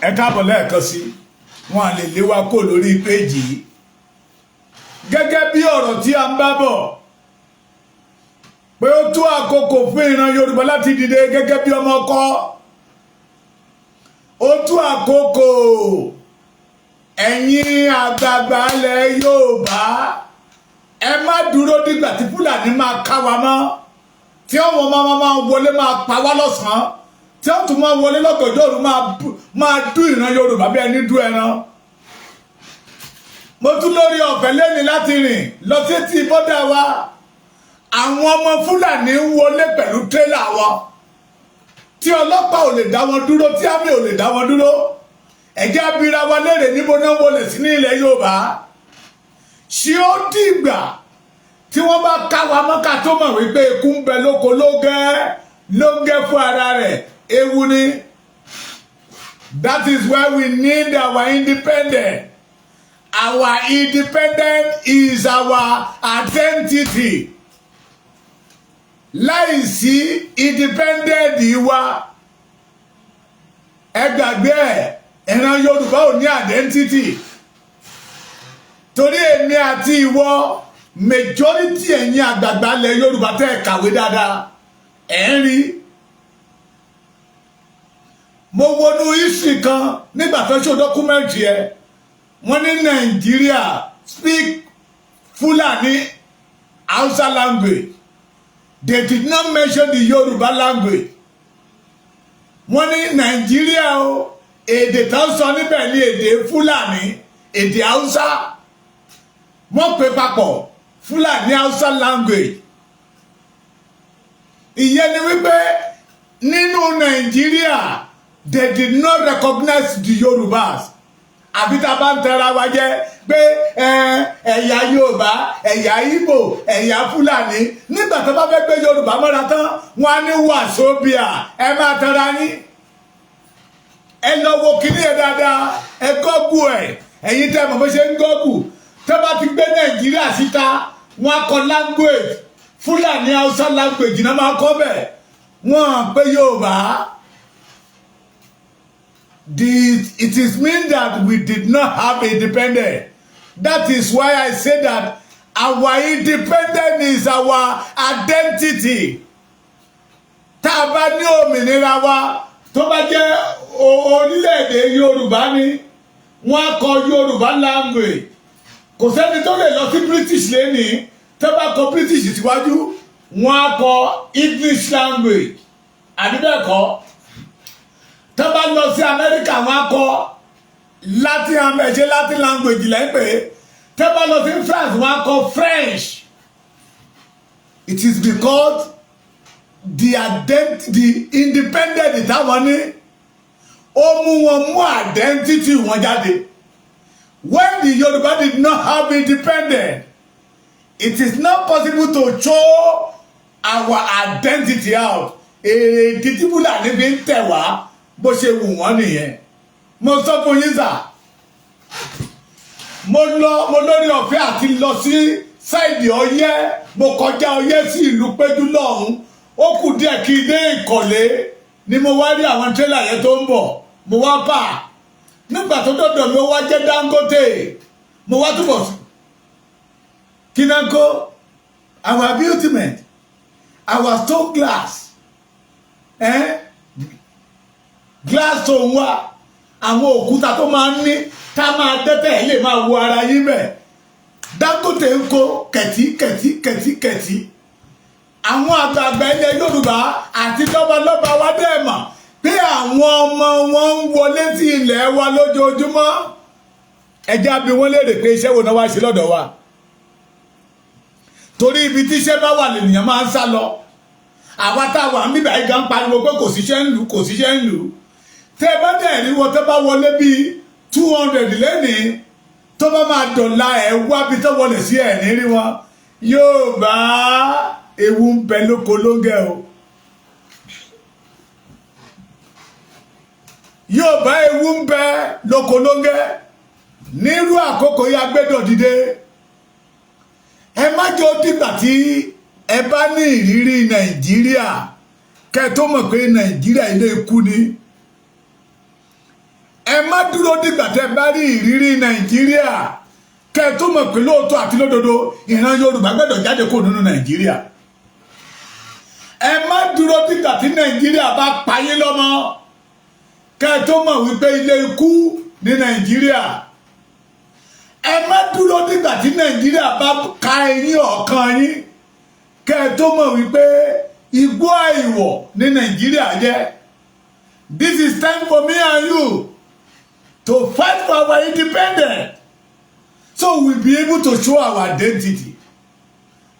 ẹ káàbọ̀ lẹ́ẹ̀kan sí wọn lè lé wa kó lórí péjì yìí gẹ́gẹ́ bí ọ̀rọ̀ tí a ń bá bọ̀ pé ó tó àkókò fún ìran Yorùbá láti dìde gẹ́gẹ́ bí ọmọ ọkọ ó tó àkókò ẹ̀yin àgbààgbà ilẹ̀ Yorùbá ẹ má dúró dìgbà tí Fúlàní máa ká wa mọ́ tí àwọn ọmọ máa wọlé máa pa wá lọ́sàn-án tí wọ́n tún máa wọlé lọ́gọ̀jọ́ òru máa dú ìran Yorùbá bí ẹni dú ẹran. Mo tún lórí ọ̀fẹ́ lẹ́ni láti rìn lọ sí ti bọ́dà wa àwọn ọmọ Fúlàní ń wọlé pẹ̀lú tírélà wọn tí ọlọ́pàá ò lè dá wọn dúró tí àmì ò lè dá wọn dúró ẹ̀jẹ̀ abira wa léèrè níbo náà wọlé sí ní ilẹ̀ Yorùbá ṣé ó dìgbà tí wọ́n bá ká wa mọ́ká tó mọ̀ wípé ikú ń bẹ lóko ló gẹ́ fún ara rẹ̀ ewu ni. That is why we need our independence. Our independence is our identity. Láìsí independent wa ẹ gbàgbé ìran Yorùbá ò ní identity. Torí èmi àti ìwọ majority ẹ̀yin àgbààgbà ilẹ̀ Yorùbá tẹ́ ẹ kàwé dáadáa ẹ̀ ń rí. Mo wọnú history kan nígbà tó ṣe dọ́kúmẹ́ǹtì ẹ wọ́n ní Nàìjíríà speak Fulani Hausa language. They did not mention the Yoruba language. Wọ́n ní Nàìjíríà o èdè tó ń sọ níbẹ̀ ní èdè Fulani èdè Hausa wọ́n pè papọ̀ Fulani Hausa language. Ìyẹn ni wípé nínú Nàìjíríà they did not recognize the Yorubas. Àbí tá a bá ń tẹra wa jẹ pé ẹ̀yà Yorùbá ẹ̀yà Ìgbò ẹ̀yà Fúlàní nígbà tó bá fẹ́ gbé Yorùbá mọ́ra tán wọn á ní wàsóbíà ẹ máa tẹra yín. Ẹ lọ wo kíní ẹ dáadáa ẹ gọ́gù ẹ̀yin tẹ́ mọ̀ bó ṣe ń gọ́gù tó bá ti gbé Nàìjíríà síta wọn á kọ language Fúlàní Hausa language náà máa kọ́ bẹ̀ wọ́n pé Yorùbá. It is mean that we did not have independence. That is why I say that our independence is our identity. Tá a bá ní òmìnira wa tó bá jẹ́ orílẹ̀-èdè Yorùbá ni wọ́n á kọ Yorùbá language. Kò sẹ́ni tó lè lọ sí British lẹ́nìí tó bá kọ British síwájú wọ́n á kọ English language. Àbí bẹ́ẹ̀ kọ́ tó bá lọ sí Amẹ́ríkà wọn á kọ Latin language lẹ́pẹ́ tó bá lọ sí France wọn á kọ French. It is because the independent táwọn ní ó mú wọn mú identity wọn jáde. When the Yoruba did not have independence, it is not possible to show our identity out. Èrè títí Fúlàní fi ń tẹ̀ wá bó ṣe wù wọ́n nìyẹn. Mo sọ fún yín sà mo lórí ọ̀fẹ́ àti lọ sí sáìdì Ọ̀yẹ́ mo kọjá Ọ̀yẹ́ sí ìlú Péjú lọ́hùn ó kù díẹ̀ kí dé Ìkọ̀lé ni mo wá rí àwọn tírélà yẹn tó ń bọ̀ mo wá bà nígbà tó dọ̀dọ̀ mi ó wá jẹ́ Dangote mo wá túbọ̀ kí náà kó our beauty our stone glass glass tó ń wá àwọn òkúta tó máa ń ní tá máa dẹ́tẹ̀ lè máa wo ara yín bẹ̀. Dangote ń kó kẹ̀tí àwọn àgbààgbà ilẹ̀ Yorùbá àti lọ́balọ́ba wa dẹ̀ mọ̀ pé àwọn ọmọ wọn ń wọlé sí ilẹ̀ wa lójoojúmọ́. Ẹjẹ́ àbí wọ́n léèrè pé iṣẹ́ wo náà wá sí lọ́dọ̀ wa torí ibi tí iṣẹ́ bá wà lènìyàn máa ń sá lọ. Àwa táwa ń bíbá yìí gan pariwo pé kò síṣẹ́ ń lù tẹ́ bá dẹ̀ rí wọn tó bá wọlé bíi 200 lẹ́nìí tó bá máa dọ̀la ẹ̀ wá bí tó wọlé sí ẹ̀ ní rí wọn Yorùbá ewu ń bẹ lóko lóńgẹ́ o. Yorùbá ewu ń bẹ lóko lóńgẹ́ nírú àkókò yá gbẹ́dọ̀ dìde. Ẹ má jẹ́ ó dìgbà tí ẹ bá ní ìrírí Nàìjíríà kẹ́ tó mọ̀ pé Nàìjíríà ilé ikú ni. ẹ má dúró dìgbà tẹ́ bá rí ìrírí Nàìjíríà kẹ́ tó mọ̀ pé lóòótọ́ àti lódodo ìran Yorùbá gbọ́dọ̀ jáde kó nínú Nàìjíríà. Ẹ má dúró dìgbà tí Nàìjíríà bá payé lọ́mọ kẹ́ tó mọ̀ wípé ilé ikú ní Nàìjíríà. Ẹ má dúró dìgbà tí Nàìjíríà bá ka eyín ọ̀kan yín kẹ́ tó mọ̀ wípé igbó àìwọ̀ ní Nàìjíríà jẹ́. This is time for me and you to fight for our independence so we'll be able to show our identity.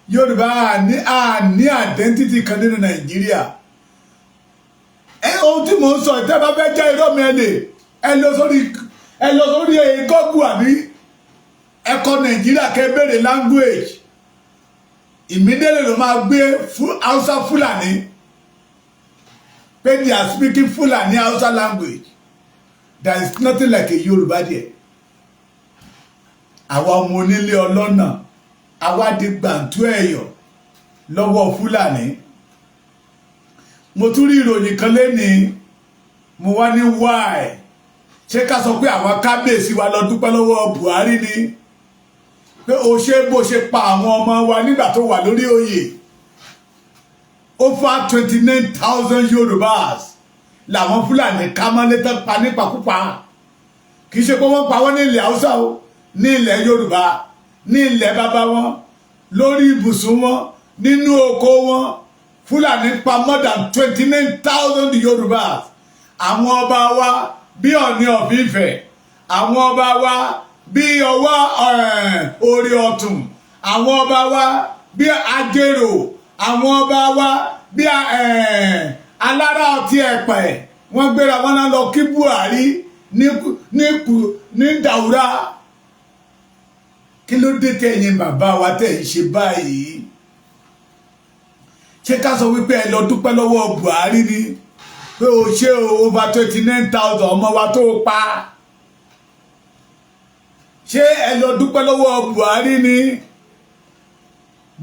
Yorùbá ní identity kan nínú Nàìjíríà. Ohun tí mò ń sọ ìtẹ́ bá fẹ́ jẹ́ irọ́ mi ẹ lọ sórí Google àbí ẹ̀kọ́ Nàìjíríà kẹ́ bèrè language immediately ló máa gbé Hausa Fulani pé they are speaking Fulani Hausa language. There is nothing like a Yoruba there. Àwa ọmọ onílé ọlọ́nà àwa di gbàǹtú ẹ̀yọ̀ lọ́wọ́ Fulani. Mo tún rí ìròyìn kan lẹ́ni mo wá ní why ṣé ká sọ pé àwọn kábíyèsí wa lọ dúpẹ́ lọ́wọ́ Buhari ni pé o ṣe bó ṣe pa àwọn ọmọ wa nígbà tó wà lórí oyè. Over 29,000 Yorùbás làwọn Fúlàní ká mọ́lé tán pa nípakúpa. Kì í ṣe pé wọ́n pa wọ́n ní ilẹ̀ Haúsá o, ní ilẹ̀ Yorùbá, ní ilẹ̀ bàbá wọn, lórí ibùsùn wọn, nínú oko wọn. Fúlàní pa more than 29,000 Yorùbás. Àwọn ọba wa bí Ọ̀ọ̀ni of Ifẹ̀, àwọn ọba wa bí Ọwá Orí Ọ̀tún, àwọn ọba wa bí Ajérò, àwọn ọba wa bí Alára Ọtí Ẹ̀pẹ̀. Wọ́n gbéra wọn náà lọ kí Buhari ní Daura. Kí ló dé tẹ̀yin bàbá wa tẹ̀ ń ṣe báyìí? Ṣé ká sọ wípé ẹ lọ dúpẹ́ lọ́wọ́ Buhari ni pé o ṣe over 29,000 ọmọ wa tó pa? Ṣé ẹ lọ dúpẹ́ lọ́wọ́ Buhari ni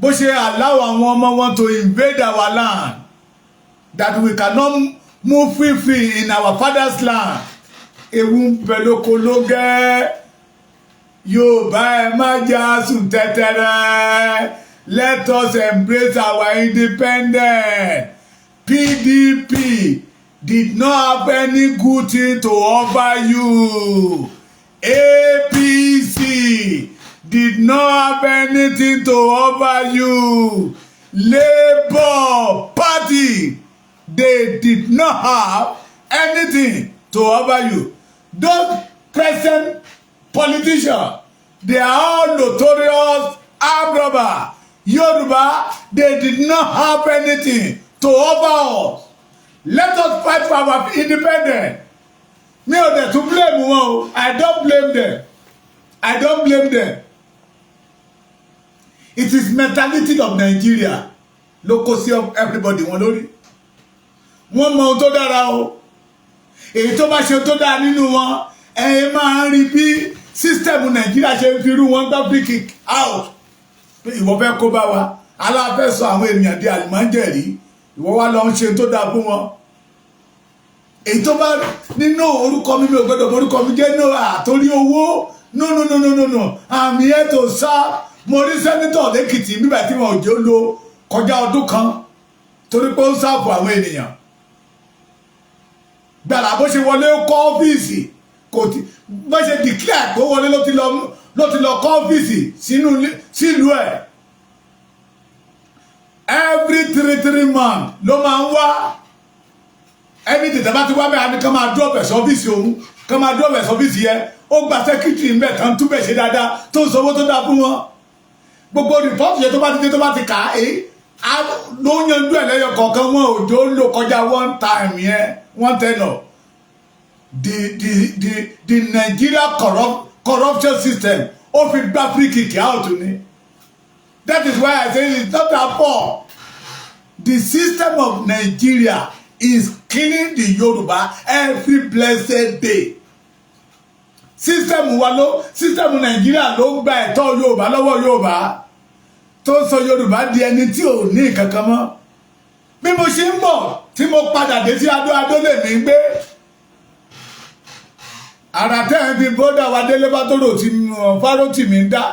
bó ṣe allow àwọn ọmọ wọn to invade our land that we cannot move free in our father's land? Ewu ń bẹ lóko ló gẹ́ Yorùbá ẹ má jà sùn tẹ́tẹ́rẹ́. Let us embrace our independence. PDP did not have any good thing to offer you. APC did not have anything to offer you. Labour Party, they did not have anything to offer you. Those present politicians, they are all notorious armed robbers. Yoruba, they did not have anything to offer us. Let us fight for our independence. Me ò dẹ̀ tún blame wọn. I don't blame them. I don't blame them. It is mentality of Nigeria. Ló kó sí everybody wọn lórí. Wọ́n mọ ohun tó dára o. Èyí tó bá ṣe tó dára nínú wọn, ẹ máa ń rí bí system Nigeria ṣe ń fi irú wọn gbá free kick out. Ìwọ fẹ́ kó bá wa, aláfẹ́ sọ àwọn ènìyàn di àlùmọ́jẹ̀rí, ìwọ wá lọ ń ṣe tó dáa fún wọn. Èyí tó bá nínú orúkọ mi ò gbọdọ̀ orúkọ mi jẹ́ àtórí owó no I'm here to serve. Mo rí sẹ́nítọ̀ lẹ́kìtì nígbà tí wọn ò jẹ́ lo kọjá ọdún kan torí pé ó ń sáàbù àwọn ènìyàn. Gbàrà bó ṣe wọlé ó kọ́ ọ́fíìsì kò tí bó ṣe declare kó wọlé ló ti lọ kọ́ ọ́fíìsì sílùú ẹ̀. Every 3 months ló máa ń wá ẹni tètè bá ti wá bẹ́ẹ̀ ni ká máa drop ẹ̀ sọ́fíìsì òun ká máa drop ẹ̀ sọ́fíìsì yẹn ó gba sẹ́kítì ń bẹ̀ tán túbẹ̀ ṣe dáadáa tó ń sanwó tó dáa fún wọn. Gbogbo rìpọ́tù yẹn tó bá ti dé tó bá ti kà á ló ń yanjú ẹ̀ lẹ́yọ kọ̀ọ̀kan wọn òjò ń lò kọjá one time yẹn one tenor. The Nigeria corruption system ó fi gbá free kick out ni. That is why I say it's not that poor. The system of Nigeria is killing the Yoruba every blessed day. System Nigeria ló ń gba ẹ̀tọ́ Yorùbá lọ́wọ́ Yorùbá tó ń sọ Yorùbá di ẹni tí ò ní kankan mọ́. Bí mo ṣe ń bọ̀ tí mo padà dé sí Adó lè mí gbé. ara tẹ́ ẹ fi bọ́dà wa délé bá tó rò tí fárọ́tì mi ń dá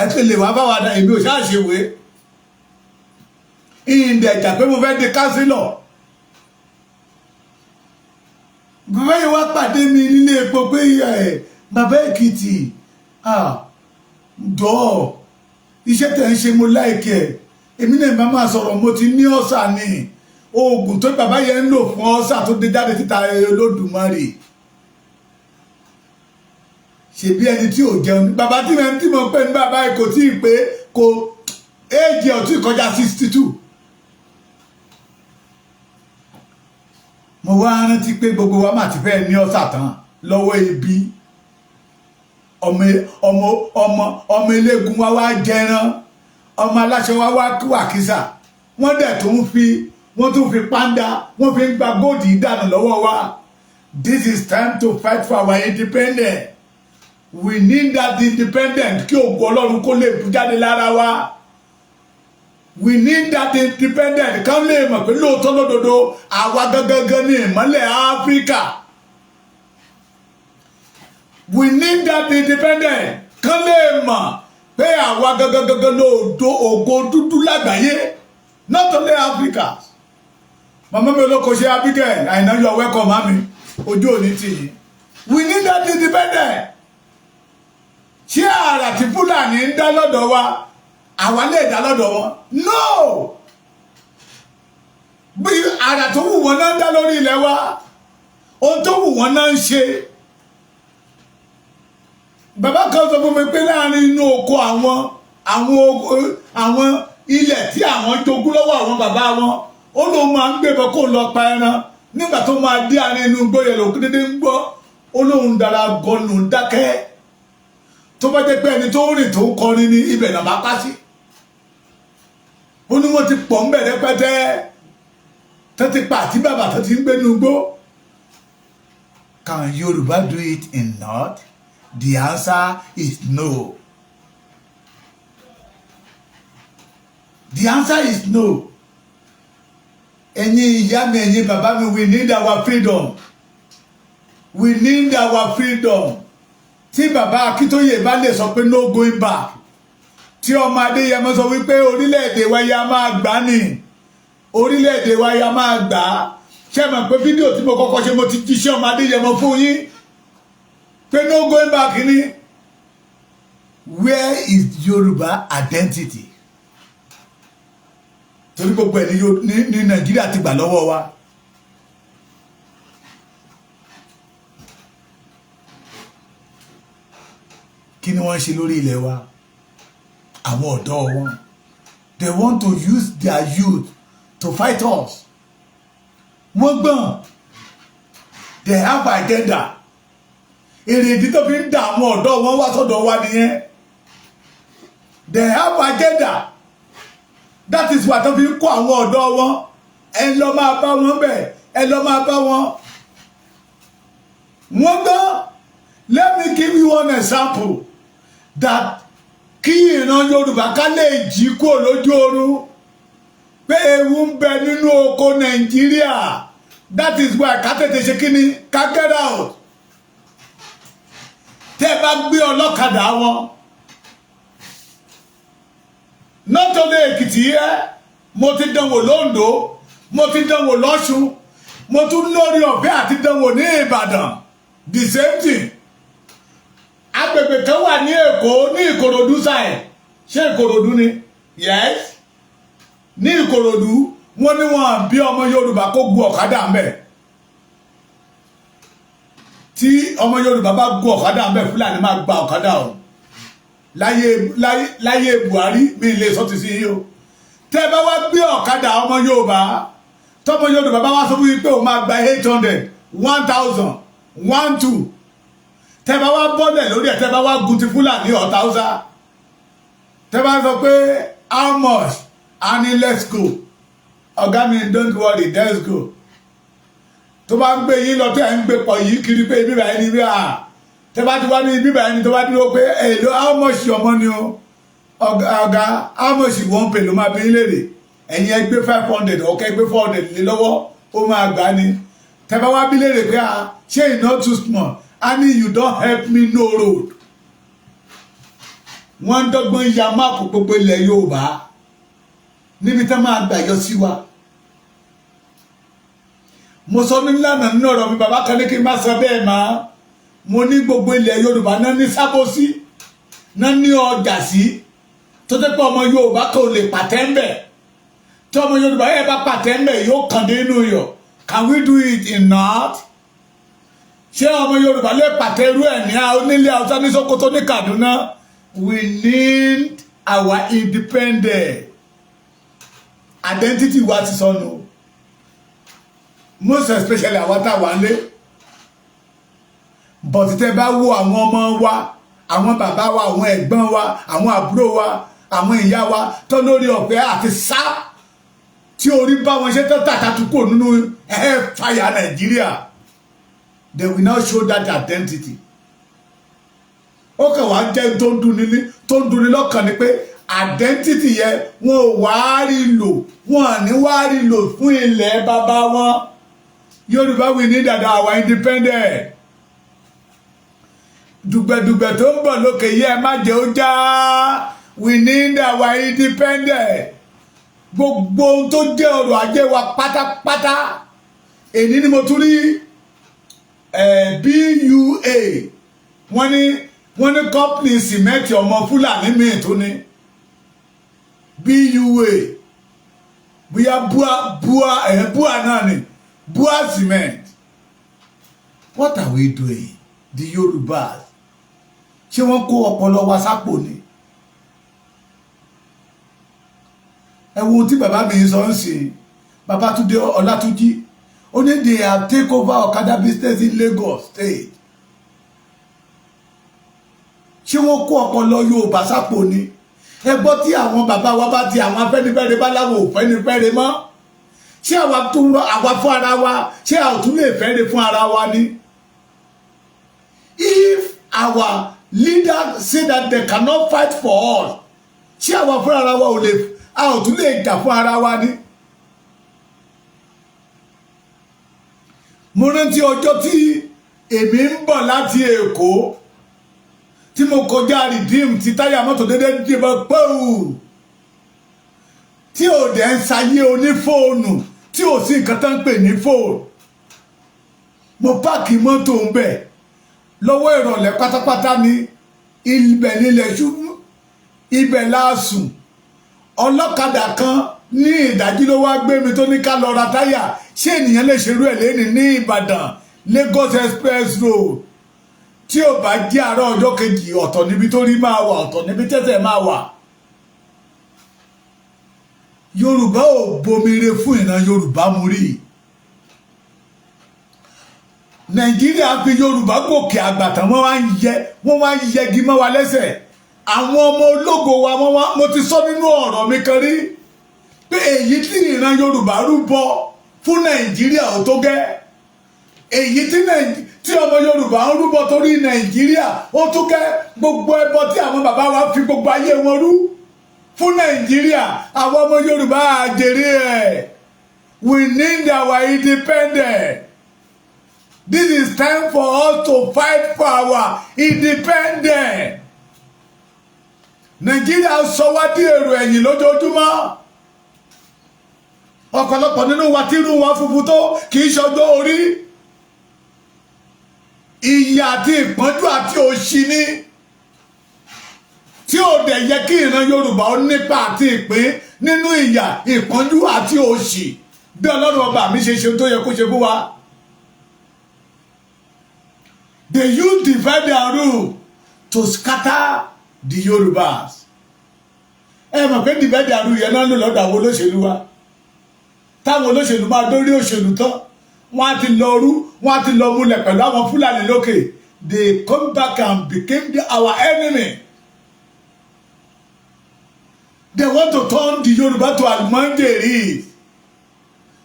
ẹ tó lè wá bá wa dá èmi ò ṣáà ṣèwé ìdẹ̀jà pé mo fẹ́ di kánsílọ̀ bàbá yìí wá pàdé mi nílé epo pé bàbá Èkìtì dọ́ọ̀ iṣẹ́ tẹ̀ ń ṣe mo láìkẹ́ èmi náà bá máa sọ̀rọ̀ mo ti ní ọ̀sà ni oògùn tó bàbá yẹn ń lò fún ọ̀sà tó dé jáde títa Olódùmarè ṣebí ẹni tí ò jẹun bàbá tí mo pè ní bàbá yìí kò tí ì pé kò éèjì ọ̀ tí kọjá 62 mo wá rántí pé gbogbo wa máa ti fẹ́ ní ọ̀sà tán lọ́wọ́ ibi ọmọ eléegun wa wá jẹran ọmọ aláṣẹ wa wá wàkísà wọ́n dẹ̀ wọ́n tún fi pàǹdà wọ́n fi ń gba góòdì ìdànù lọ́wọ́ wa. This is time to fight for our independence. We need that independence kí ògo Ọlọ́run kó lè bú jáde lára wa. We need that independence kán lè mọ̀ pé lóòótọ́ lódodo àwa gangan ní ìmọ́lẹ̀ Áfíríkà. We need that independence kán lè mọ̀ pé àwa gangan lóòótọ́ ògo dúdú lágbàáyé not only Africa. Mama mi olóko ṣe Abigail I know you are welcome mami ojú òní tì yín. We need that independence. Ṣé àrà tí Fúlàní ń dá lọ́dọ̀ wa àwa lè dá lọ́dọ̀ wọn? No! Bí àrà tó wù wọ́n náà ń dá lórí ilẹ̀ wa ohun tó wù wọ́n náà ń ṣe. Bàbá kan sọ fún mi pé láàrin inú oko àwọn ilẹ̀ tí àwọn jogún lọ́wọ́ àwọn bàbá wọn ó lóun máa ń gbébọn kó lọ pa ẹran nígbà tó máa dé àárín inú igbó yẹn lòkú dédé ń gbọ́ ó lóun dára gọlù dákẹ́ tó bá jẹ́ pé ẹni tó rìn tó ń kọrin ní ibẹ̀ náà bá pa sí ó ní wọ́n ti pọ̀ ń bẹ̀rẹ̀ pẹ́tẹ́ tó ti pa àti bàbá tó ti ń gbé inú igbó. Can Yoruba do it in North? The answer is no. The answer is no. Ẹ̀yin ìyá mi, ẹ̀yin bàbá mi, we need our freedom. We need our freedom. Tí bàbá Akíntóyè bá lè sọ pé no going back. Tí ọmọ Adéyẹmọ sọ wípé orílẹ̀-èdè wa ya máa gbà ní. Orílẹ̀-èdè wa ya máa gbà. Ṣé mọ̀ pé fídíò tí mo kọ́kọ́ ṣe mo ti jíṣẹ́ ọmọ Adéyẹmọ fún yín? Pé no going back ni. Where is Yoruba identity? Torí gbogbo ẹ̀ ní Nàìjíríà ti gbà lọ́wọ́ wa. Kí ni wọ́n ṣe lórí ilẹ̀ wa? Àwọn ọ̀dọ́ wọn. They want to use their youth to fight us. Wọ́n gbọ́n. They have agenda. Èrè ìdí tó fi ń dà àwọn ọ̀dọ́ wọn wá sọ́dọ̀ wa nìyẹn. They have agenda. That is why tó fi ń kó àwọn ọ̀dọ́ wọn. Ẹ lọ máa bá wọn bẹ̀. Ẹ lọ máa bá wọn. Wọ́n gbọ́n. Let me give you one example that kí ìran Yorùbá ká lè jí kúrò lójú oorun pé ewu ń bẹ nínú oko Nàìjíríà. That is why ká tètè ṣe kí ni ká get out. Tẹ́ bá gbé ọlọ́kadà wọn not only Èkìtì yẹ mo ti dánwò l'Oǹdó mo ti dánwò l'Ọ̀ṣun mo tún lórí ọ̀fẹ́ àti dánwò ní Ìbàdàn the same thing. Agbègbè kan wà ní Èkó ní Ìkòròdú sáì ṣé Ìkòròdú ni yes ní Ìkòròdú wọ́n ní wọ́n bí ọmọ Yorùbá kó gun ọ̀kadà ń bẹ̀ tí ọmọ Yorùbá bá gun ọ̀kadà ń bẹ̀ Fúlàní máa gba ọ̀kadà o láyé Buhari mi lè sọ ti sí yìí o tẹ́ bá wá gbé ọ̀kadà ọmọ Yorùbá tọmọ Yorùbá bá wá sọ fún yín pé o máa gba 800 1000 12 tẹ́ bá wá bọ́lẹ̀ lórí ẹ̀ tẹ́ bá wá gun ti Fúlàní Ọ̀tàúsá tẹ́ bá sọ pé how much and let's go ọ̀gá mi don't worry let's go tó bá ń gbé yín lọ tẹ́ ẹ̀ ń gbé pọ̀ yìí kiri pé ibi báyìí ni bí a tẹ́ bá ti wá ní ibi báyìí ni tó bá dúró pé èlò how much ọmọ ni o ọ̀gá how much wọ́n pè ló máa bí léèrè ẹ̀yin ẹ gbé 500 ọ̀kẹ́ gbé 400 lé lọ́wọ́ ó máa gbà ní tẹ́ bá wá bí léèrè pé ṣé iná too small and you don't help me no road. Wọ́n dọ́gbọ́n ya máàpù gbogbo ilẹ̀ Yorùbá níbi tá máa gbà yọ sí wa. Mo sọ ní lánàá nínú ọ̀rọ̀ mi bàbá kan ní kí n má sọ bẹ́ẹ̀ máa. Mo ní gbogbo ilẹ̀ Yorùbá náà ní sábòsí náà ní ọjà sí tó tẹ́ pé ọmọ Yorùbá kan ò lè pàtẹ́ ń bẹ̀. Tí ọmọ Yorùbá yẹn bá pàtẹ́ ń bẹ̀ yóò kàn dé inú yọ̀. Can we do it in North? Ṣé ọmọ Yorùbá lè pàtẹ́ irú ẹ̀ ní onílé Haúsá ní Sókótó ní Kaduna? We need our independence. Identity wa ti sọnù. Most especially àwọn tá wà lé. But tẹ́ bá wo àwọn ọmọ wa, àwọn bàbá wa, àwọn ẹ̀gbọ́n wa, àwọn àbúrò wa, àwọn ìyá wa tó lórí ọ̀fẹ́ àti sá tí orí bá wọn ṣe tó tàtàtúkò nínú fire Nigeria. They will now show that identity. Ó kàn wá jẹ́ tó ń dunni lọ́kàn ni pé identity yẹn wọn ò wá rí lò wọn à ní wá rí lò fún ilẹ̀ bàbá wọn. Yorùbá we need our independence. Dùgbẹ̀dùgbẹ̀ tó ń bọ̀ lókè yẹ má jẹ́ ó já. We need our independence. Gbogbo ohun tó jẹ́ ọrọ̀ ajé wa pátápátá. Èyí ni mo tún rí BUA wọ́n ní company cement ọmọ Fúlàní míì tó ní BUA bóyá bua náà ni bua cement. What are we doing? The Yorùbás ṣé wọ́n kó ọpọlọ wa sápò ni? Ẹ wo tí bàbá mi sọ ń sìn Babátúndé Ọlátúnjí ó ní they have take over Okada business in Lagos State. Ṣé wọ́n kó ọpọlọ Yorùbá sápò ni? Ẹ gbọ́ tí àwọn bàbá wa bá ti àwọn Afẹ́nifẹ́re bá láwọn ò Fẹ́nifẹ́re mọ́. Ṣé àwa fún ara wa ṣé a ò tún lè fẹ́re fún ara wa ni? If our leaders say that they cannot fight for us, ṣé àwa fún ara wa a ò tún lè jà fún ara wa ni? Mo rántí ọjọ́ tí èmi ń bọ̀ láti Èkó tí mo kọjá Redeem tí táyà mọ́tò dédé dìbò pọ́ù tí ò dẹ̀ ń sayé onífóònù tí ò sí nǹkan tó ń pè ní fóònù. Mo páàkì mọ́tò ń bẹ̀ lọ́wọ́ ìrọ̀lẹ́ pátápátá ní ibẹ̀ nílẹ̀ ṣubú ibẹ̀ láàsùn. Ọlọ́kadà kan ní ìdájí ló wá gbé mi tó ní ká lọ ra táyà. Ṣé ènìyàn lè ṣerú ẹ̀ lẹ́ni ní Ìbàdàn Lagos Express Road tí ò bá jẹ́ àárọ̀ ọjọ́ kejì ọ̀tọ̀ níbi tó rí máa wà ọ̀tọ̀ níbi tẹ́tẹ̀ máa wà. Yorùbá ò bomire fún ìran Yorùbá mú rí. Nàìjíríà fi Yorùbá gòkè àgbàtàn wọ́n wá ń yẹgi mọ́ wa lẹ́sẹ̀. Àwọn ọmọ ológo wa mo ti sọ nínú ọ̀rọ̀ mi kan rí pé èyí tí ìran Yorùbá rúbọ fún Nàìjíríà ò tó gẹ́. Èyí tí ọmọ Yorùbá ń rúbọ torí Nàìjíríà ó tó gẹ́. Gbogbo ẹbọ tí àwọn bàbá wa fi gbogbo ayé wọn rú fún Nàìjíríà àwọn ọmọ Yorùbá àjèrè ẹ̀. We need our independence. This is time for us to fight for our independence. Nàìjíríà sọ wá di èrò ẹ̀yìn lójoojúmọ́. Ọ̀pọ̀lọpọ̀ nínú wa tí irú wọn funfun tó kì í ṣọjọ́ orí. Ìyà àti ìpọ́njú àti òṣì ni tí ò dẹ̀ yẹ kí ìran Yorùbá ó nípa àti ìpín nínú ìyà ìpọ́njú àti òṣì bí Ọlọ́run ọba mi ṣe tó yẹ kó ṣe fún wa. They use divide and rule to scatter the Yorùbás. Ẹ mọ̀ pé divide and rule yẹn náà lò lọ́dọ̀ àwọn olóṣèlú wa. Táwọn olóṣèlú máa dórí òṣèlú tán wọ́n á ti lọ rú wọ́n á ti lọ múlẹ̀ pẹ̀lú àwọn Fúlàní lókè. They come back and became our enemy. They want to turn the Yorùbá to àlùmọ́ńjèrì.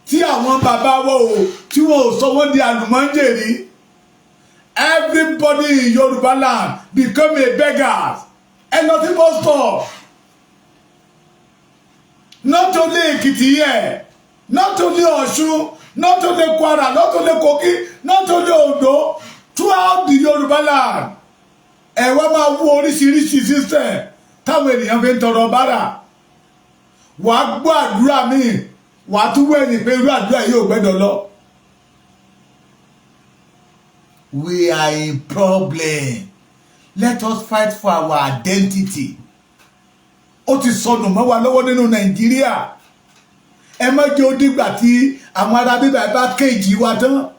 Tí àwọn bàbá wọn tí wọn ò sọ wọ́n di àlùmọ́ńjèrì. Everybody in Yoruba land become a beggar. And nothing but stop. Not only Ekiti here, not only Ọ̀ṣun, not only Kwara, not only Kogi, not only Ondo, through throughout the Yoruba land ẹ wá máa wú oríṣiríṣi system táwọn ènìyàn fi ń tọrọ bára wàá gbọ́ àdúrà míì wàá tún wẹ̀yìn pé irú àdúrà yìí ò gbẹ́dọ̀ lọ. We are in problem. Let us fight for our identity. Ó ti sọnù mọ́ wa lọ́wọ́ nínú Nàìjíríà. Ẹ má jẹ́ ó dìgbà tí àwọn ará bíbá bá kéjì wa tán.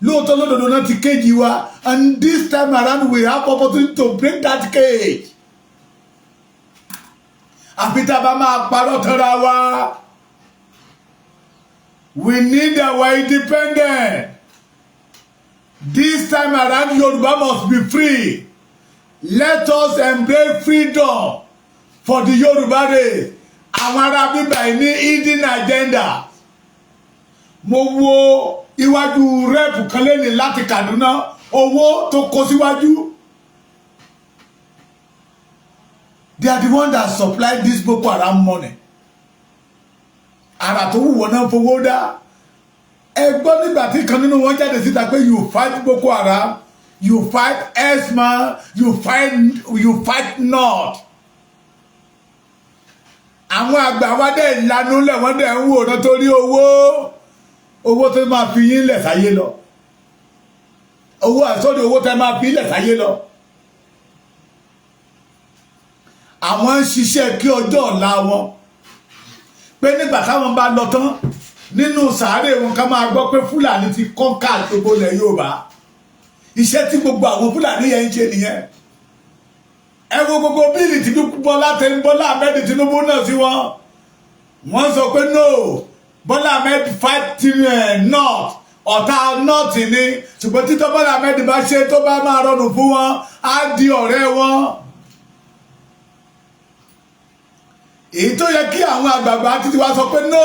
Lóòótọ́ lódodo náà ti kéjì wa, and this time around we have opportunity to break that cage. Àfi tá a bá máa parọ́ tọ́ra wa. We need our independence. This time around, Yoruba must be free. Let us embrace freedom for the Yoruba race. Àwọn ará bíbá ní hidden agenda. Mo wo iwájú rẹ́pù kan lẹ́ni láti Kaduna, owó tó kó síwájú. They are the ones that supply this Boko Haram money. Àrà tó wù wọ́n náà fowó dá. Ẹ gbọ́ nígbà tí kan nínú wọn jáde síta pé you fight Boko Haram, you fight Esma, you fight North. Àwọn àgbà wa dẹ̀ ìlànà lẹ̀ wọ́n dẹ̀ ń wò náà torí owó tó máa fi yín lẹ̀ sáyé lọ. Owó àsọdí owó tó máa fi lẹ̀ sáyé lọ. Àwọn ń ṣiṣẹ́ kí ọjọ́ ọ̀la wọn pé nígbà táwọn bá lọ tán nínú sàárè wọn ká máa gbọ́ pé Fúlàní ti kọ́ńkà gbogbo ilẹ̀ Yorùbá. Iṣẹ́ tí gbogbo àwọn Fúlàní yẹn ń ṣe nìyẹn. Ẹ wo gbogbo bíìlì tí Bọ́lá Ahmed Tinubu náà sí wọn. Wọ́n sọ pé no, Bọ́lá Ahmed fight North, ọ̀tá North ni, ṣùgbọ́n títọ́ Bọ́lá Ahmed bá ṣe tó bá máa rọrùn fún wọn á di ọ̀rẹ́ wọn. Èyí tó yẹ kí àwọn àgbààgbà títí wá sọ pé no,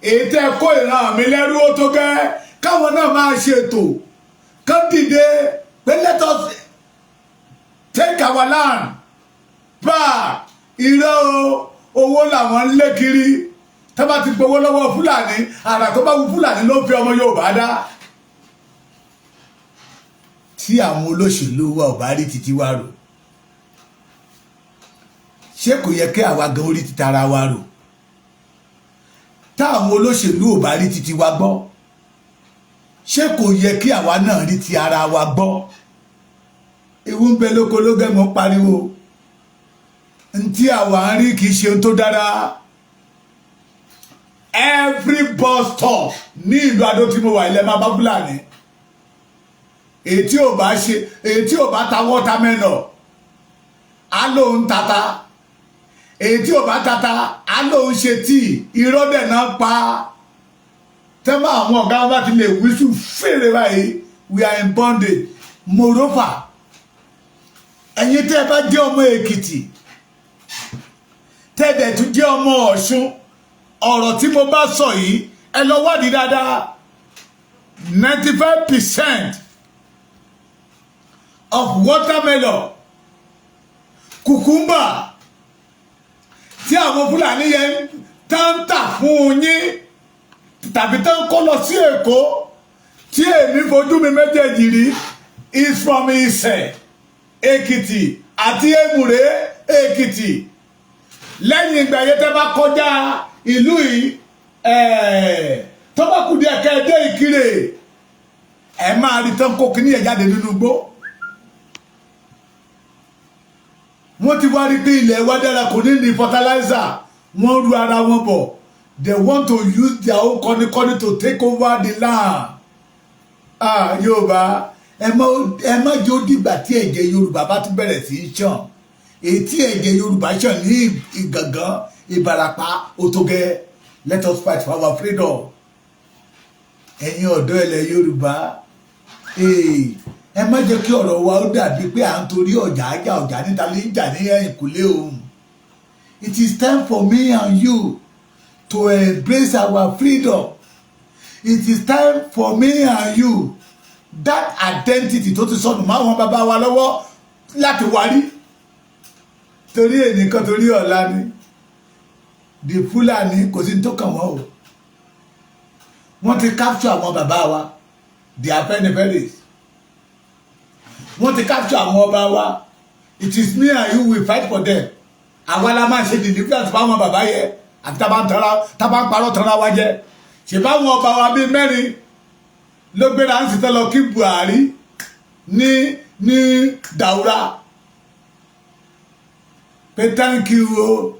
èyí tẹ́ kó ìran mi lẹ́rú ó tó gẹ́ káwọn náà máa ṣètò kán dìde pé let us take our land back. Irọ́ owó làwọn ń lé kiri tó bá ti gbowó lọ́wọ́ Fúlàní, àrà tó bá wù Fúlàní ló fi ọmọ Yorùbá dá. Tí àwọn olóṣèlú wa ò bá rí títí wá rò, ṣé kò yẹ kí àwa gan orí títa ara wa rò? Táwọn olóṣèlú ò bá rí títí wa gbọ́, ṣé kò yẹ kí àwa náà rí ti ara wa gbọ́? Ewu ń bẹ lóko ló gẹ́mọ́ pariwo. Ntí àwa ń rí kìí ṣe ohun tó dára. Every bus stop ní ìlú Adó tí mo wà ilẹ̀ máa bá Fúlàní. Èyí tí ò bá ta watermelon á lóun tata. Èyí tí ò bá tata á lóun ṣe tíì, irọ́ dẹ̀ náà pa. Tẹ́mọ̀ àwọn ọ̀gá wọn bá ti lè wíṣù fèrè báyìí, we are in bondage. Moreover, ẹ̀yin tẹ́ ẹ bá jẹ́ ọmọ Èkìtì, tẹ́ ẹ dẹ̀ tún jẹ́ ọmọ Ọ̀ṣun, ọ̀rọ̀ tí mo bá sọ yìí ẹ lọ wádìí dáadáa. 95% of watermelon, cucumber tí àwọn Fúlàní yẹn tán tà fún yín tàbí tán kó lọ sí Èkó tí èmi fojú mi méjèèjì rí is from Ìṣẹ̀ Èkìtì àti Èmùrè Èkìtì. Lẹ́yìn ìgbà yẹn tẹ́ bá kọjá ìlú yìí tó bá kù díẹ̀ kẹ́ ẹ dé Ìkirè ẹ máa rí tán kó kíní ẹ̀ jáde nínú igbó. Wọ́n ti wá rí pé ilẹ̀ wa dára kò ní ní fertilizer, wọ́n ru ara wọn bọ̀. They want to use their own kọ́nikọ́ni to take over the land. Yorùbá ẹ má jẹ́ ó dìgbà tí ẹ̀jẹ̀ Yorùbá bá tún bẹ̀rẹ̀ sí í ṣàn. Èyí tí ẹ̀jẹ̀ Yorùbá ṣàn ní Ìgàngán, Ìbàràpá, Òtògẹ́. Let us fight for our freedom. Ẹ̀yin ọ̀dọ́ ilẹ̀ Yorùbá, ẹ má jẹ́ kí ọ̀rọ̀ wa ó dàbí pé à ń torí ọjà níta lè ń jà ní ẹ̀yìnkùlé òun. It is time for me and you to embrace our freedom. It is time for me and you, that identity tó ti sọnù máa wọn bàbá wa lọ́wọ́ láti wárí. Torí ẹnìkan torí ọ̀la ni. The Fúlàní kò sí tó kàn wọ́n o. Wọ́n ti capture àwọn bàbá wa, the Afẹ́nifẹ́re. wọ́n ti capture àwọn ọba wa. It is me and you will fight for them. Àwa la máa ṣe deliverance fáwọn bàbá yẹn àti tá bá ń parọ́ tanra wa jẹ. Ṣé báwọn ọba wa bíi mẹ́rin ló gbéra ń sìtẹ́ lọ kí Buhari ní Daura pé thank you o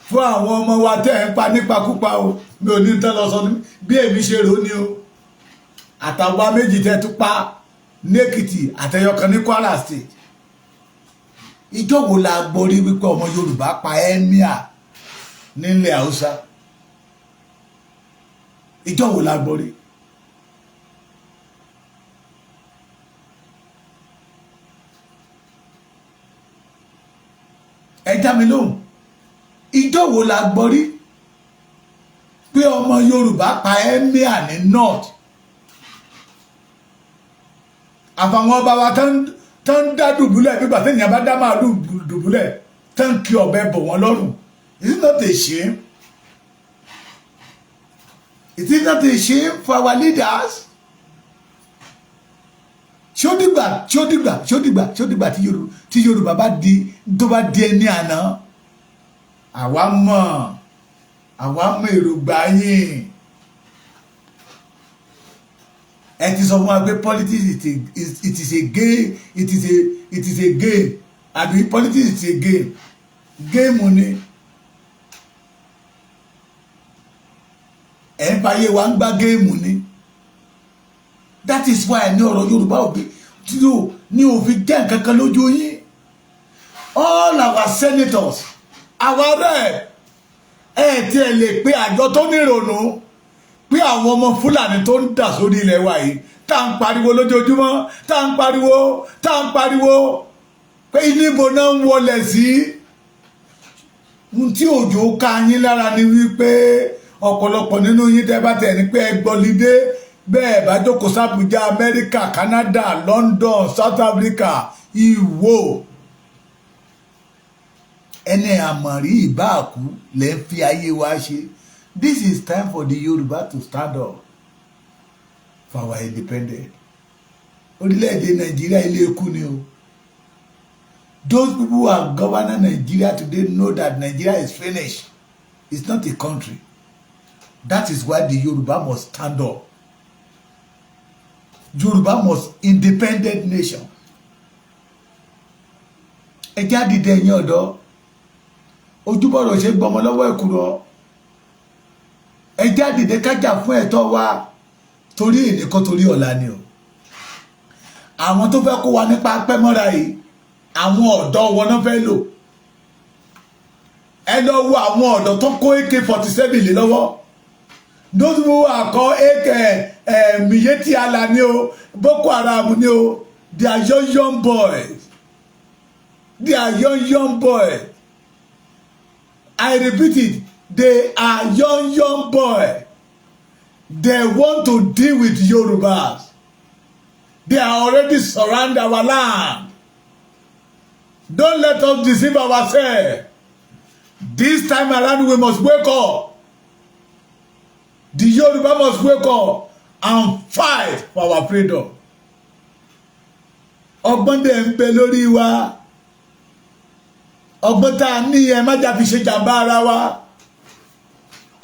fún àwọn ọmọ wa tẹ́ ń pa nípakúpa o mi ò ní tẹ́ lọ sọ bí èmi ṣe rò ní o àtàwọn méjì tẹ́ tún pa ní Èkìtì àtẹyọkan ní Kwara State. Ìjọ wo la gbọ́ rí wípé ọmọ Yorùbá pa emir nílẹ̀ Haúsá? Ìjọ wo la gbọ́ rí? Ẹ dá mi lóhùn. Ìjọ wo la gbọ́ rí pé ọmọ Yorùbá pa emir ní north? Àfàwọn ọba wa tán dá dùbúlẹ̀ bí bàtẹ́ ìyàn bá dá máa dùbúlẹ̀ tán kí ọ̀bẹ bọ̀ wọ́n lọ́rùn. Is it not a shame? Is it not a shame for our leaders? Ṣó dìgbà tí Yorùbá bá di tó bá di ẹni àná? Àwa mọ̀ èròǹgbà yín. Ẹ ti sọ fún wa pé politics it is a game, it is a game. Àbí politics is a game. Game ni. Ẹ ń báyé wa ń gbá géèmù ni. That is why ní ọ̀rọ̀ Yorùbá òbí ní òfin jẹ́ nǹkan kan lójú yín. All our senators, our rep, tí ẹ lè pé àjọ tó nírònú pé àwọn ọmọ Fúlàní tó ń dà sórí ilẹ̀ wa yìí tá ń pariwo lójoojúmọ́ tá ń pariwo pé níbo náà ń wọlé sí. Tí òjò ká yín lára ni wípé ọ̀pọ̀lọpọ̀ nínú yín tẹ́ bá tẹ̀ ní pé ẹ gbọ́lidé bẹ́ẹ̀ bá jókòó sábùjá Amẹ́ríkà, Canada, London, South Africa, ìwò ẹni àmọ̀rí ìbáàkú lẹ́ ń fi ayé wa ṣe. This is time for the Yoruba to stand up for our independence. Orílẹ̀-èdè Nàìjíríà ilé ikú ni o. Those people who are governing Nigeria today know that Nigeria is finished. It's not a country. That is why the Yoruba must stand up. Yoruba must independent nation. Ẹ jáde dẹ̀yìn ọ̀dọ́. Ojúbọ̀rọ̀ ṣe gbọmọ lọ́wọ́ ẹ̀kúrọ̀. Ẹ jáde dé kájà fún ẹ̀tọ́ wa torí ìnìkan torí ọ̀la ni o. Àwọn tó fẹ́ kó wa nípa pẹ́mọ́ra yìí, àwọn ọ̀dọ́ wọn náà fẹ́ lò. Ẹ lọ wo àwọn ọ̀dọ́ tó kó AK-47 lé lọ́wọ́. Those who are called Miyetti Allah ni o, Boko Haram ni o, they are young boys. They are young boys. I repeat it, they are young boys. They want to deal with Yorubas. They are already surround our land. Don't let us deceive ourselves. This time around we must wake up. The Yoruba must wake up and fight for our freedom. Ọgbọ́n dẹ̀ ń bẹ lórí wa. Ọgbọ́n tá a ní ẹ má jà fi ṣe jàmbá ara wa.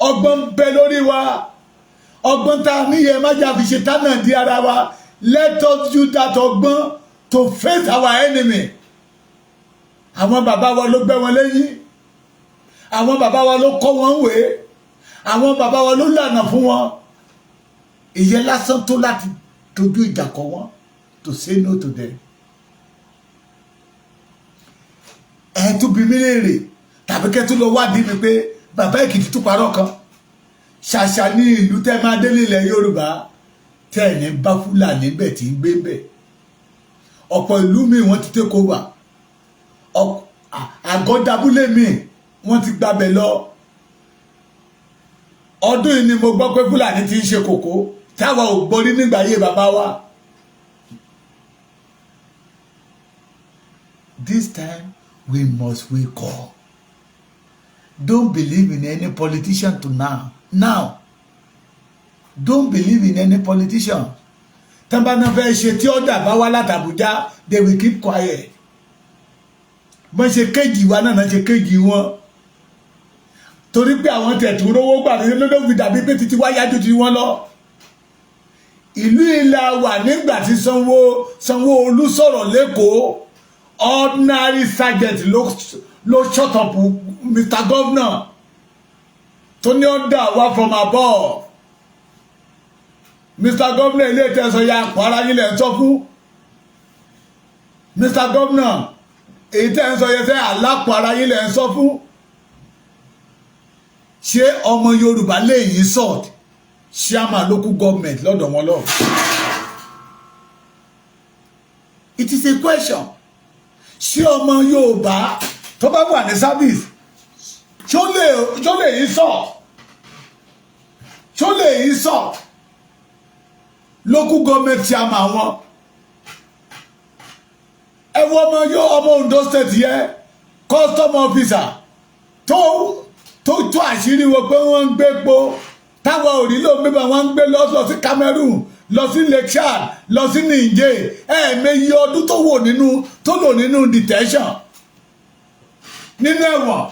Ọgbọ́n ń bẹ lórí wa. Ọgbọ́n tá a ní ẹ má jà fi ṣe tánà di ara wa. Let us use that ọgbọ́n to face our enemy. Àwọn bàbá wa ló gbé wọn lẹ́yìn. Àwọn bàbá wa ló kọ́ wọn wé. Àwọn bàbá wa ló lànà fún wọn. Ìyẹn lásán tó láti dojú ìjà kọ wọn to say no to them. Ẹ tún bí mi léèrè tàbí kẹ́ tún lọ wádìí mi pé bàbá Èkìtì tún parọ́ kan. Ṣàṣà ní ìlú tẹ́ máa dé nílẹ̀ Yorùbá tẹ́ ẹ̀ ní bá Fúlàní bẹ̀ tí ń gbé bẹ̀. Ọ̀pọ̀ ìlú mi wọ́n ti take over. Àgọ́dàbúlé mi wọ́n ti gbabẹ̀ lọ. Ọdún yìí ni mo gbọ́ pé Fúlàní ti ń ṣe kòkó táwa ò gbórí nígbà ayé bàbá wa. This time we must wake up. Don't believe in any politician to now. Don't believe in any politician. tán bá náà fẹ́ ṣe tí ọ̀dà bá wá láti Àbújá they will keep quiet bọ́n ṣe kéjì wa náà ṣe kéjì wọn torí pé àwọn tẹ̀tù rówó gbà ní lọ́dọ̀ fi dàbí pé títí wá yájú ti wọ́n lọ ìlú ìlà wà nígbà tí Sanwó-Olú sọ̀rọ̀ lẹ́kọ̀ọ́ ordinary sergeant ló shut up Mr. Governor tó ní ọ̀dà wá from above Mr. Governor ilé ìtẹ̀sọ̀ ya àpò ara yín lẹ̀ ń sọ fún Mr. Governor èyí tẹ́ ń sọ yẹn sẹ́ àlápò ara yín lẹ̀ ń sọ fún ṣé ọmọ Yorùbá lè yín sọ̀t chairman local government lọ́dọ̀ wọn lọ. It is a question ṣé ọmọ Yorùbá tó bá wà ní service ṣó lè yín sọ̀t local government chairman wọn ẹ wo ọmọ Ondo state yẹ custom officer tó àṣírí wọn pé wọ́n ń gbé po táwọn ò rí ló ń gbé bá wọ́n ń gbé lọ sí Cameroon lọ sí Lake Chad lọ sí Niger ẹ̀ẹ̀mẹyẹ ọdún tó lò nínú detention nínú ẹ̀wọ̀n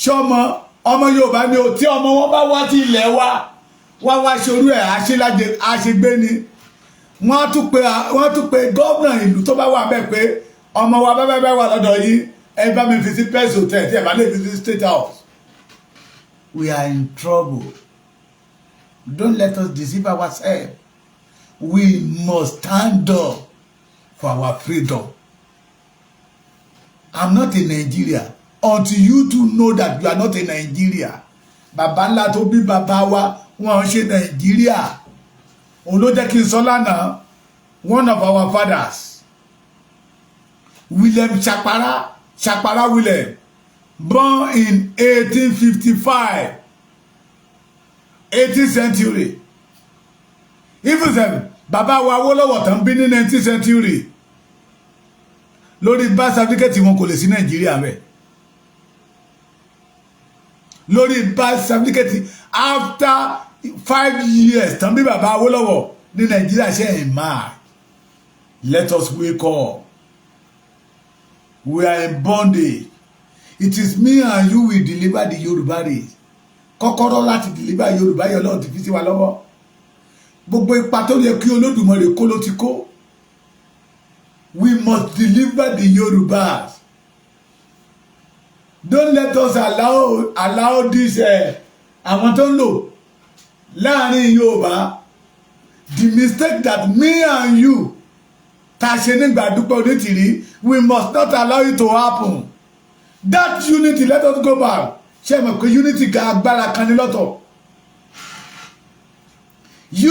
ṣọmọ ọmọ Yorùbá ni ò tí ọmọ wọn bá wá sí ilẹ̀ wa wá ṣorú ẹ̀ àṣegbé ni wọ́n tún pe gómìnà ìlú tó bá wà bẹ́ẹ̀ pé ọmọ wa bẹ́ẹ̀ wà lọ́dọ̀ yìí ẹ bá mi fi sí press hotel tí ẹ bá lè fi sí state house. We are in trouble. Don't let us deceive ourselves. We must stand up for our freedom. I'm not in Nigeria until you two know that you are not in Nigeria. Bàbá ńlá tó bí bàbá wa wọ́n ṣe Nigeria. Òun ló jẹ́ kí n sọ lánàá one of our fathers William Chapara William born in 1855 18th century even then bàbá wa Awólọ́wọ̀ tán bí ní 19th century lórí birth certificate wọn kò lè sí Nàìjíríà bẹ́ẹ̀ lórí birth certificate after 5 years tán bí bàbá Awólọ́wọ̀ ní Nàìjíríà ṣe ẹ̀ máa let us wake up. We are in bondage. It is me and you will deliver the Yoruba race. Kọ́kọ́rọ́ láti deliver Yoruba yẹn Ọlọ́run ti fi sí wa lọ́wọ́. Gbogbo ipa tó yẹ kí Olódùmarè kó ló ti kó. We must deliver the Yorubas. Don't let us allow this àwọn tó ń lò láàrin Yorùbá. The mistake that me and you ta ṣe nígbà dúpẹ́ Onítìrí, we must not allow it to happen. That unity, let us go back. Ṣé mọ̀ pé unity ga agbára kan ní lọ́tọ̀?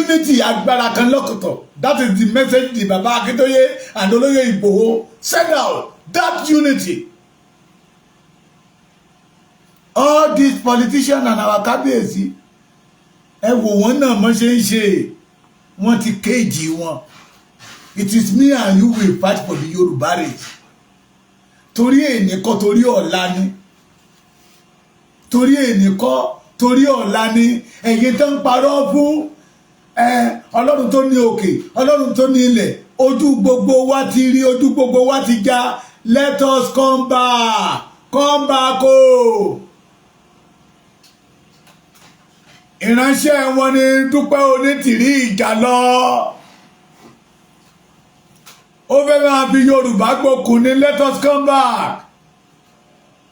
Unity agbára kan lọ́tọ̀. That is the message the Baba Akintoye and Olóyè Ìgbòho send out. That unity. All these politicians and our kábíyèsí, ẹ wò wọ́n náà mọ́ ṣe ń ṣe, wọ́n ti kéèjì wọn. It is me and you will fight for the Yoruba race. Torí èní kọ́ torí ọ̀la ni. Torí èní kọ́ torí ọ̀la ni. Ẹ̀yin tó ń parọ́ fún Ọlọ́run tó ní òkè, Ọlọ́run tó ní ilẹ̀. Ojú gbogbo wa ti rí, ojú gbogbo wa ti já. Let us come back. Come back o. Ìránṣẹ́ wọn ni Dúpẹ́ Onítìrí ìjà lọ. Ó fẹ́ máa fi Yorùbá gbókùn ní let us come back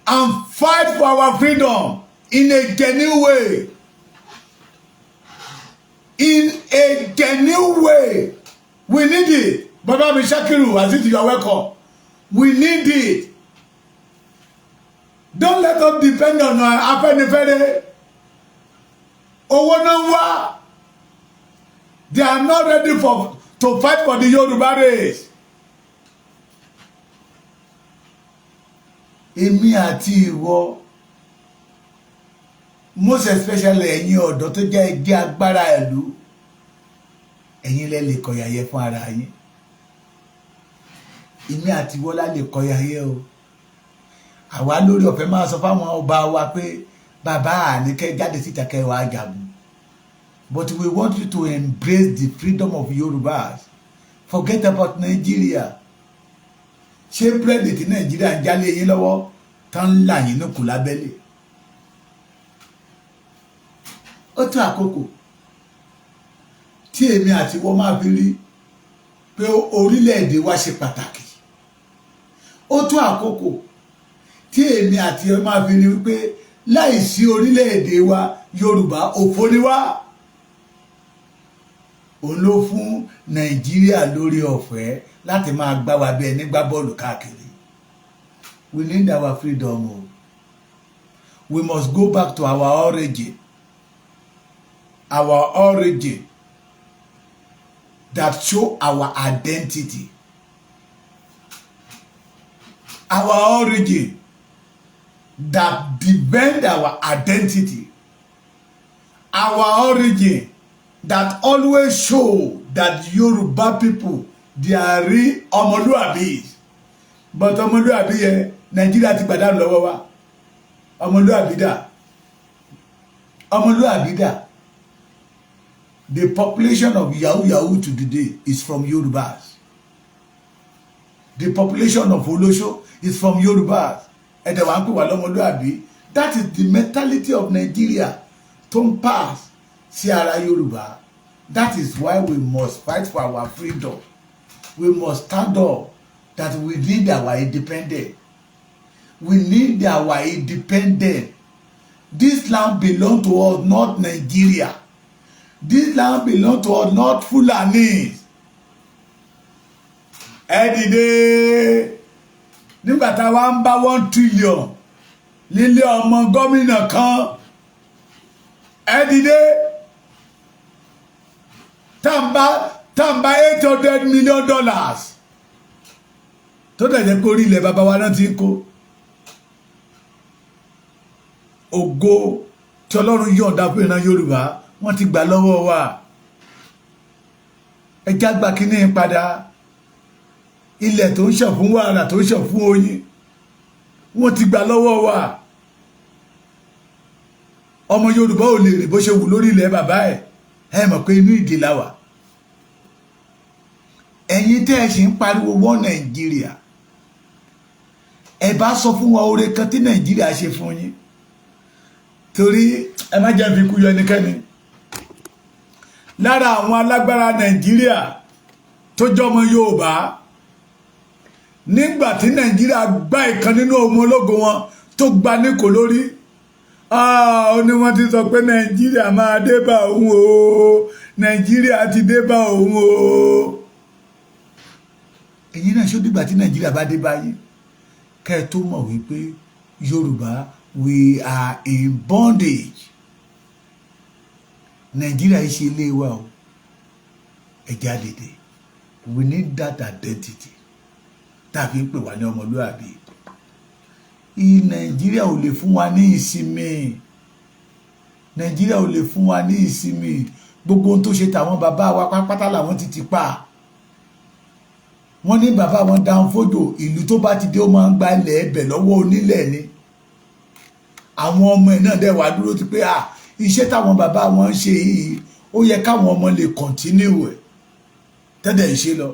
and fight for our freedom in a genuine way. In a genuine way. We need it. Baba mi Shakiru, Aziz, you are welcome. We need it. Don't let us depend on Afenifere. Owó náà wá. They are not ready to fight for the Yoruba race. Èmi àti ìwọ, most especially ẹ̀yin ọ̀dọ́ tó jẹ́ ẹgbẹ́ agbára ìlú, ẹ̀yin lẹ lè kọ̀yàyẹ fún ara yín. Èmi àti ìwọ la lè kọ̀yàyẹ o. Àwa lórí ọ̀fẹ́ máa sọ fáwọn ọba wa pé bàbá àníkẹ́ jáde síta kẹwàá jagun. But we want you to embrace the freedom of Yorubas. Forget about Nigeria. Ṣé búrẹ́dì tí Nàìjíríà ń jálé yín lọ́wọ́ tán ń là yín lókun lábẹ́lẹ̀? Ó tó àkókò tí èmi àti wọ́n máa fi rí pé orílẹ̀-èdè wa ṣe pàtàkì. Ó tó àkókò tí èmi àti wọ́n máa fi rí wípé láìsí orílẹ̀-èdè wa Yorùbá òfò ni wá. Òun ló fún Nàìjíríà lórí ọ̀fẹ́ láti máa gbá wa bí ẹni gbá bọ́ọ̀lù káàkiri. We need our freedom. We must go back to our origin. Our origin that show our identity. Our origin that defend our identity. Our origin that always show that Yoruba people, they are real ọmọlúàbí. But ọmọlúàbí yẹn Nigeria ti gbàdánù lọ́wọ́ wa. Ọmọlúàbí dà. Ọmọlúàbí dà. The population of Yahoo today is from Yorubas. The population of Olosho is from Yorubas. Ẹ̀dẹ̀ wà ń pè wá lọ́mọlúàbí. That is the mentality of Nigeria tó ń pass sí ara Yorùbá. That is why we must fight for our freedom. We must stand up that we need our independence. We need our independence. This land belongs to us, not Nigeria. This land belongs to us, not Fulani. Ẹ dìde nígbà tá a wá ń bá 1 trillion lílé ọmọ gómìnà kan. Ẹ dìde tàǹbà $800 million tó dẹ̀jẹ̀ pé orí ilẹ̀ bàbá wa náà ti ń kó. Ògo tí Ọlọ́run yọ̀ǹda fún ìran Yorùbá wọ́n ti gbà lọ́wọ́ wa. Ẹjá gba kíní padà. Ilẹ̀ tó ń ṣàn fún wàrà tó ń ṣàn fún oyin wọ́n ti gbà lọ́wọ́ wa. Ọmọ Yorùbá ò lè rìn bó ṣe wù lórí ilẹ̀ bàbá ẹ̀. Ẹ mọ̀ pé inú ìdè la wà. Ẹ̀yin tẹ́ ẹ ṣì ń pariwo wọ́n Nàìjíríà. Ẹ bá sọ fún wa oore kan tí Nàìjíríà ṣe fún yín. Torí ẹ má jẹ́ fi kú yọ ẹnikẹ́ni. Lára àwọn alágbára Nàìjíríà tó jọmọ Yorùbá nígbà tí Nàìjíríà gbá ìkan nínú ọmọ ológun wọn tó gba níkò lórí. Ó ní wọ́n ti sọ pé Nàìjíríà máa dé bá òun o. Nàìjíríà ti dé bá òun o. Ẹ̀yin náà ṣó dìgbà tí Nàìjíríà bá dé báyìí kẹ́ ẹ tó mọ̀ wípé Yorùbá we are in bondage. Nàìjíríà ṣe ilé wa o. Ẹ já dìde. We need that identity. Tá a fi ń pè wá ní ọmọlúwàbí. Nàìjíríà ò lè fún wa ní ìsinmi. Nàìjíríà ò lè fún wa ní ìsinmi. Gbogbo ohun tó ṣe tàwọn bàbá wa pápátá làwọn ti pa. Wọ́n ní bàbá wọn dáhùn fójò ìlú tó bá ti dé ó máa ń gba ilẹ̀ ẹbẹ̀ lọ́wọ́ onílẹ̀ ni. Àwọn ọmọ ẹ̀ náà dẹ̀ wá dúró ti pé iṣẹ́ táwọn bàbá wọn ń ṣe yìí ó yẹ káwọn ọmọ lè continue ẹ̀ tẹ́lẹ̀ ń ṣe lọ.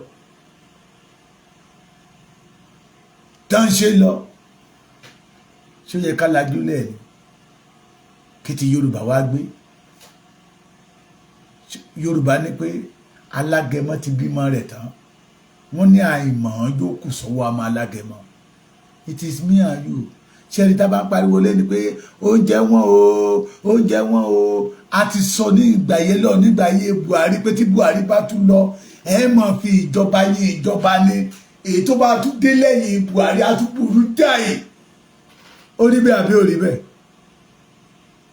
Tán ṣe lọ. Ṣó yẹ ká lajú lẹ́ẹ̀ni kí ti Yorùbá wá gbé. Yorùbá ní pé alágẹmọ ti bímọ rẹ̀ tán. Wọ́n ní àìmọ̀ yóò kù sọ́wọ́ àmọ́ alágẹmọ. It is me and you. Ṣẹ́ni tá bá ń pariwo lẹ́ni pé oúnjẹ wọn o oúnjẹ wọn o. A ti sọ ní ìgbà yẹn lọ nígbà yẹn Buhari pé tí Buhari bá tún lọ ẹ mọ̀ fi ìjọba yín ìjọba ní èyí tó bá tún dé lẹ́yìn Buhari á tún burú jáì. Ó rí bẹ́ẹ̀ àbí ó rí bẹ́ẹ̀?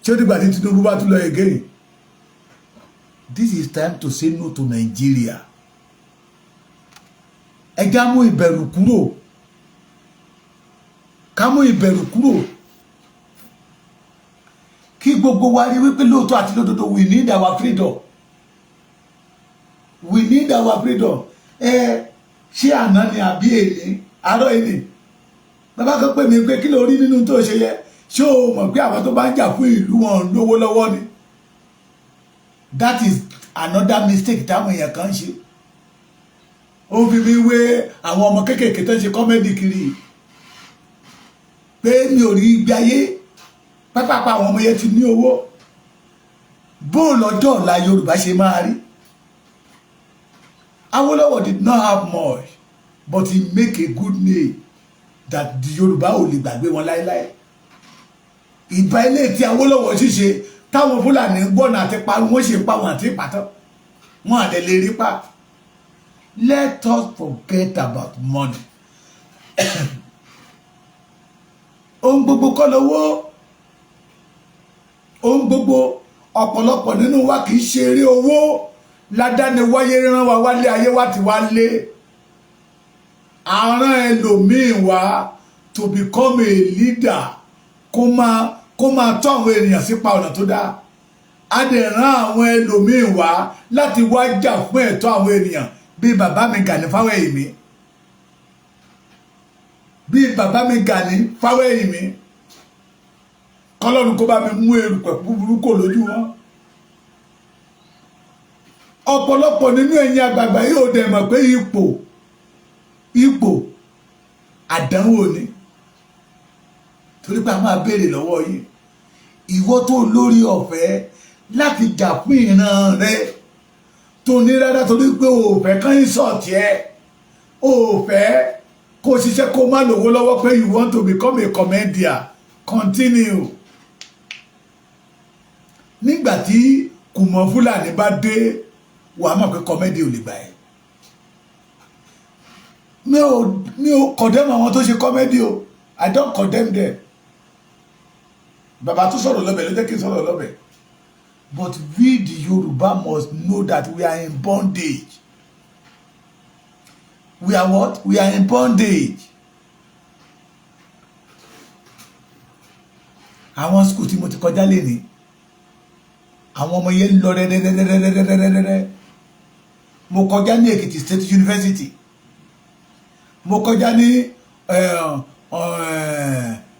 Ṣé ó dìgbà tí Tinubu bá tún lọ again? This is time to say no to Nigeria. Ẹ já mú ìbẹ̀rù kúrò. Ká mú ìbẹ̀rù kúrò. Kí gbogbo wa rí wípé lóòótọ́ àti lódodo we need our freedom. We need our freedom. Ṣé àná ni àbí èlé? Àárọ̀ èlé. Bàbá kan pè mí pé kí ló rí nínú tó ṣe yẹ? Ṣé o mọ̀ pé àwọn tó bá ń jà fún ìlú wọn lówó lọ́wọ́ ni? that is another mistake táwọn èèyàn kan ṣe. Ó fi mi wé àwọn ọmọ kéékèèké tó ń ṣe kọ́mẹ́dì kiri pé mi ò rí ibi ayé pápápá àwọn ọmọ yẹn ti ní owó bó lọ́jọ́ ọ̀la Yorùbá ṣe máa rí. Awolowo did not have much but he make a good name that the Yorùbá ò lè gbàgbé wọn láéláé. Ìgbà ilé tí Awolowo ṣíṣe táwọn Fúlàní gbọ́nà àti pa wọ́n ṣe pa wọn àti ìpàtọ́ wọn àdẹ lè rí pa. Let us forget about money. Ohun gbogbo kọ́ lówó. Ohun gbogbo ọ̀pọ̀lọpọ̀ nínú wa kì í ṣe eré owó ládàáni wáyé rán wa wálé ayé wa ti wá lé. Àrán ẹlòmíín wá to become a leader kó máa tọ́ àwọn ènìyàn sípa ọ̀nà tó dáa. A dẹ̀ rán àwọn ẹlòmíín wá láti wá jà fún ẹ̀tọ́ àwọn ènìyàn bí bàbá mi Gani Fáwẹ́hìnmí. Bí bàbá mi Gani Fáwẹ́hìnmí. Kọ́lọ́run kó bá mi mú erùpẹ̀ búburú kò lójú wọn. Ọ̀pọ̀lọpọ̀ nínú ẹ̀yin àgbààgbà yóò dẹ̀ mọ̀ pé ipò àdánwò ni. Torí pé a máa béèrè lọ́wọ́ yìí. Ìwọ tó lórí ọ̀fẹ́ láti jà fún ìran rẹ tó ní rárá torí pé o fẹ́ kán ìsọ̀tì ẹ o fẹ́ kó ṣiṣẹ́ kó má lówó lọ́wọ́ pé you want to become a comedian continue. Nígbà tí kùmọ̀ Fúlàní bá dé wà á mọ̀ pé comedy ò lè gbà ẹ́. Mi ò condemn àwọn tó ṣe comedy o. I don't condemn them. Bàbá tó sọ̀rọ̀ lọ́bẹ̀ ló jẹ́ kí n sọ̀rọ̀ lọ́bẹ̀. But we the Yoruba must know that we are in bondage. We are what? We are in bondage. Àwọn school tí mo ti kọjá lénìí. Àwọn ọmọ yẹn lọ rẹ́rẹ́rẹ́rẹ́rẹ́rẹ́rẹ́rẹ́. Mo kọjá ní Èkìtì State University. Mo kọjá ní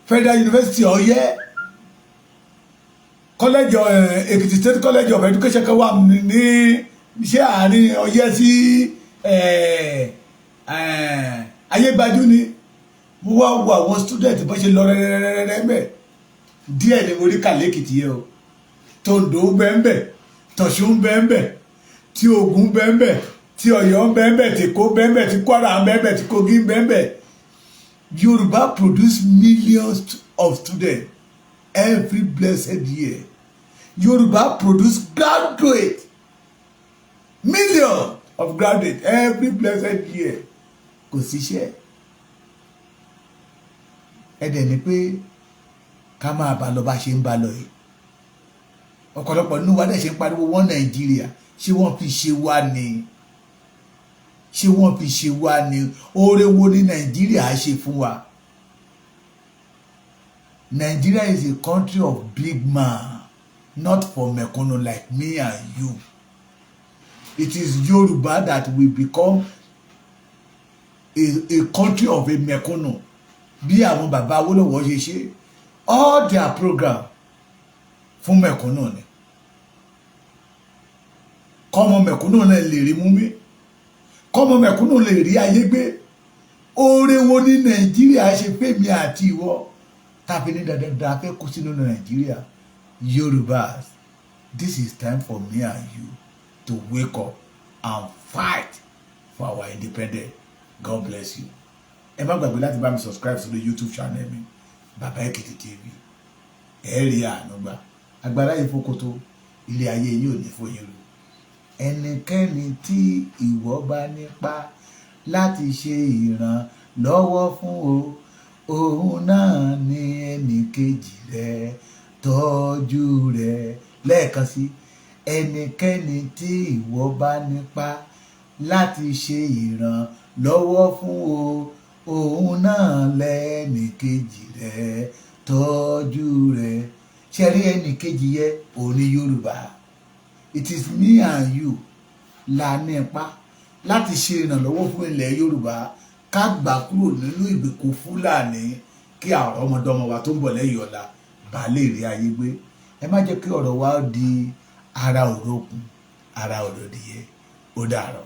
Federal University Ọ̀yẹ́. College Ekiti State College of Education kan wà ní iṣẹ́ àárín Ọ̀yẹ́ sí Ayégbájú ni. Mo wá wo àwọn student bó ṣe lọ rẹ́rẹ́rẹ́rẹ́ mẹ́. Díẹ̀ ni mo rí kàlẹ́ Èkìtì yẹn o. Tòǹdó bẹ́ẹ̀nbẹ́, tọ̀ṣun bẹ́ẹ̀nbẹ́, tí Ògùn bẹ́ẹ̀nbẹ́, tí Ọ̀yọ́ bẹ́ẹ̀nbẹ́, tí Èkó bẹ́ẹ̀nbẹ́, tí Kwara bẹ́ẹ̀nbẹ́, tí Kogi bẹ́ẹ̀nbẹ́. Yoruba produce millions of students every blessed year. Yoruba produce graduate, millions of graduates every blessed year. Kò síṣẹ́. Ẹ̀dẹ̀ ni pé ká máa bá lọ bá ṣe ń bá lọ yìí. Ọ̀pọ̀lọpọ̀ nínú wa dẹ̀ ṣe ń pariwo wọ́n Nàìjíríà. Ṣé wọ́n fi ṣe wá ni? Ṣé wọ́n fi ṣe wá ni? Oore wo ni Nàìjíríà ṣe fún wa? Nigeria is a country of big man, not for mẹ̀kúnnù like me and you. It is Yoruba that will become a country of a mẹ̀kúnnù. Bí àwọn bàbá Awólọ́wọ̀ ṣe ṣe, all their program fún mẹ̀kúnnù ni. Kọ́mọ mẹ̀kúnnù náà lè rí mú mi. Kọ́mọ mẹ̀kúnnù lè rí ayé gbé. Oore wo ni Nàìjíríà ṣe fẹ́mi àti ìwọ? Tàbí ní dandan fẹ́ kú sínú Nàìjíríà. Yorubas, this is time for me and you to wake up and fight for our independence. God bless you. Ẹ má gbàgbé láti bá mi subscribe sí YouTube channel mi, Baba Ekiti TV. Ẹ rí àánú gbà. Agbára yìí fókótó, ilé ayé yìí ò ní fòyìn rú. Ẹnikẹ́ni tí ìwọ bá nípa láti ṣe ìrànlọ́wọ́ fún òun náà ni ẹnìkejì rẹ tọ́jú rẹ. Lẹ́ẹ̀kan sí, ẹnikẹ́ni tí ìwọ bá nípa láti ṣe ìrànlọ́wọ́ fún òun náà lẹ́nìkejì rẹ tọ́jú rẹ. Ṣé rí ẹnìkejì yẹ òun ni Yorùbá. It is me and you la nípa láti ṣe ìrànlọ́wọ́ fún ilẹ̀ Yorùbá ká gbà kúrò nínú ìgbèkùn Fúlàní kí àwọn ọmọdọ́mọ wa tó ń bọ̀ lẹ́yìn ọ̀la bá lè rí ayé gbé. Ẹ má jẹ́ kí ọ̀rọ̀ wa di ara òrókun ara òdòdìyẹ ó dàárọ̀.